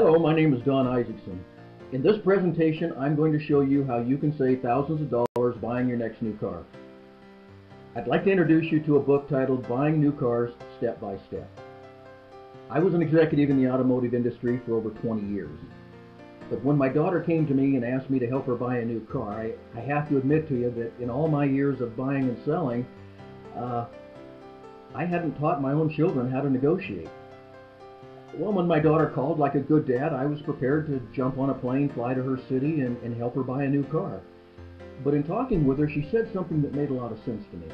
Hello, my name is Don Isaacson. In this presentation, I'm going to show you how you can save thousands of dollars buying your next new car. I'd like to introduce you to a book titled Buying New Cars Step by Step. I was an executive in the automotive industry for over 20 years. But when my daughter came to me and asked me to help her buy a new car, I have to admit to you that in all my years of buying and selling, I hadn't taught my own children how to negotiate. Well, when my daughter called, like a good dad, I was prepared to jump on a plane, fly to her city, and help her buy a new car. But in talking with her, she said something that made a lot of sense to me.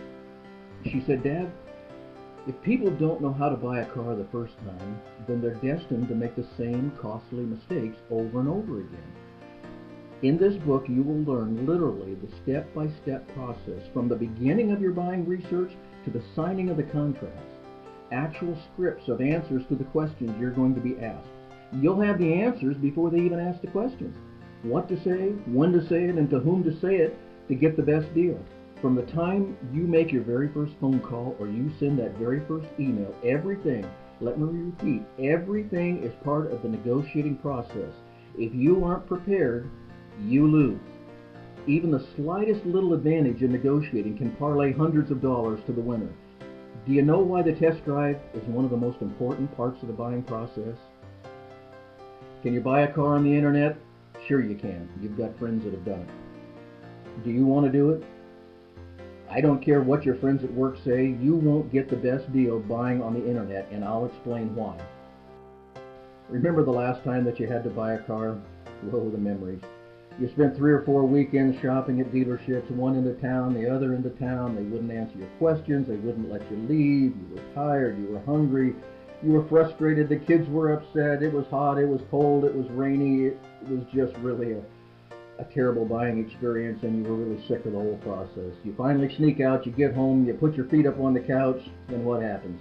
She said, "Dad, if people don't know how to buy a car the first time, then they're destined to make the same costly mistakes over and over again." In this book, you will learn literally the step-by-step process from the beginning of your buying research to the signing of the contracts. Actual scripts of answers to the questions you're going to be asked. You'll have the answers before they even ask the questions. What to say, when to say it, and to whom to say it to get the best deal. From the time you make your very first phone call or you send that very first email, everything, let me repeat, everything is part of the negotiating process. If you aren't prepared, you lose. Even the slightest little advantage in negotiating can parlay hundreds of dollars to the winner. Do you know why the test drive is one of the most important parts of the buying process? Can you buy a car on the internet? Sure you can. You've got friends that have done it. Do you want to do it? I don't care what your friends at work say, you won't get the best deal buying on the internet, and I'll explain why. Remember the last time that you had to buy a car? Whoa, the memories. You spent 3 or 4 weekends shopping at dealerships, one end of town, the other end of town. They wouldn't answer your questions. They wouldn't let you leave. You were tired. You were hungry. You were frustrated. The kids were upset. It was hot. It was cold. It was rainy. It was just really a terrible buying experience, and you were really sick of the whole process. You finally sneak out. You get home. You put your feet up on the couch. And what happens?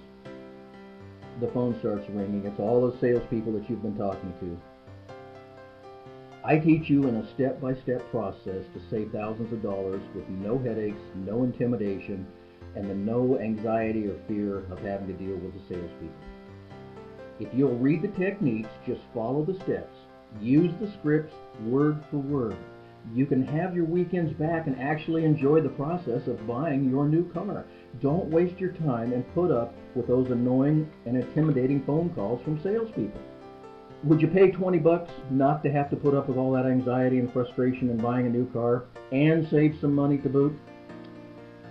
The phone starts ringing. It's all those salespeople that you've been talking to. I teach you in a step-by-step process to save thousands of dollars with no headaches, no intimidation, and the no anxiety or fear of having to deal with the salespeople. If you'll read the techniques, just follow the steps, use the scripts word for word, you can have your weekends back and actually enjoy the process of buying your new car. Don't waste your time and put up with those annoying and intimidating phone calls from salespeople. Would you pay $20 not to have to put up with all that anxiety and frustration in buying a new car and save some money to boot?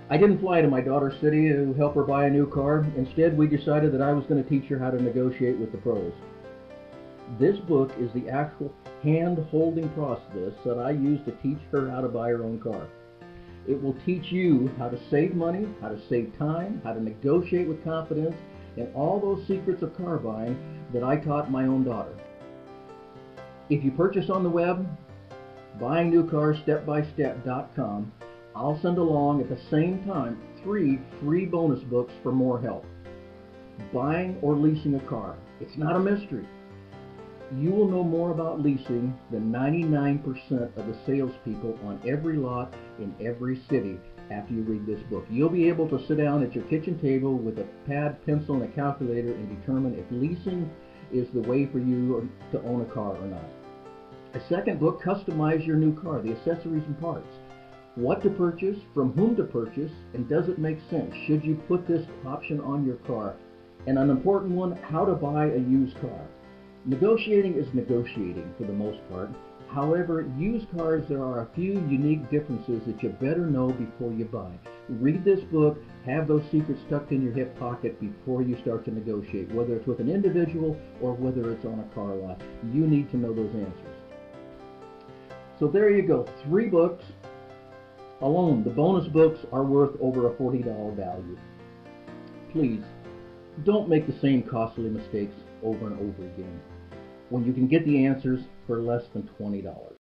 I didn't fly to my daughter's city to help her buy a new car. Instead, we decided that I was going to teach her how to negotiate with the pros. This book is the actual hand-holding process that I use to teach her how to buy her own car. It will teach you how to save money, how to save time, how to negotiate with confidence, and all those secrets of car buying that I taught my own daughter. If you purchase on the web, buyingnewcarsstepbystep.com, I'll send along at the same time 3 free bonus books for more help. Buying or leasing a car. It's not a mystery. You will know more about leasing than 99% of the salespeople on every lot in every city after you read this book. You'll be able to sit down at your kitchen table with a pad, pencil, and a calculator and determine if leasing is the way for you to own a car or not. A second book, Customize Your New Car, the accessories and parts. What to purchase, from whom to purchase, and does it make sense? Should you put this option on your car? And an important one, how to buy a used car. Negotiating is negotiating for the most part. However, used cars, there are a few unique differences that you better know before you buy. Read this book, have those secrets tucked in your hip pocket before you start to negotiate, whether it's with an individual or whether it's on a car lot. You need to know those answers. So there you go, 3 books. Alone, the bonus books are worth over a $40 value. Please, don't make the same costly mistakes over and over again when you can get the answers for less than $20.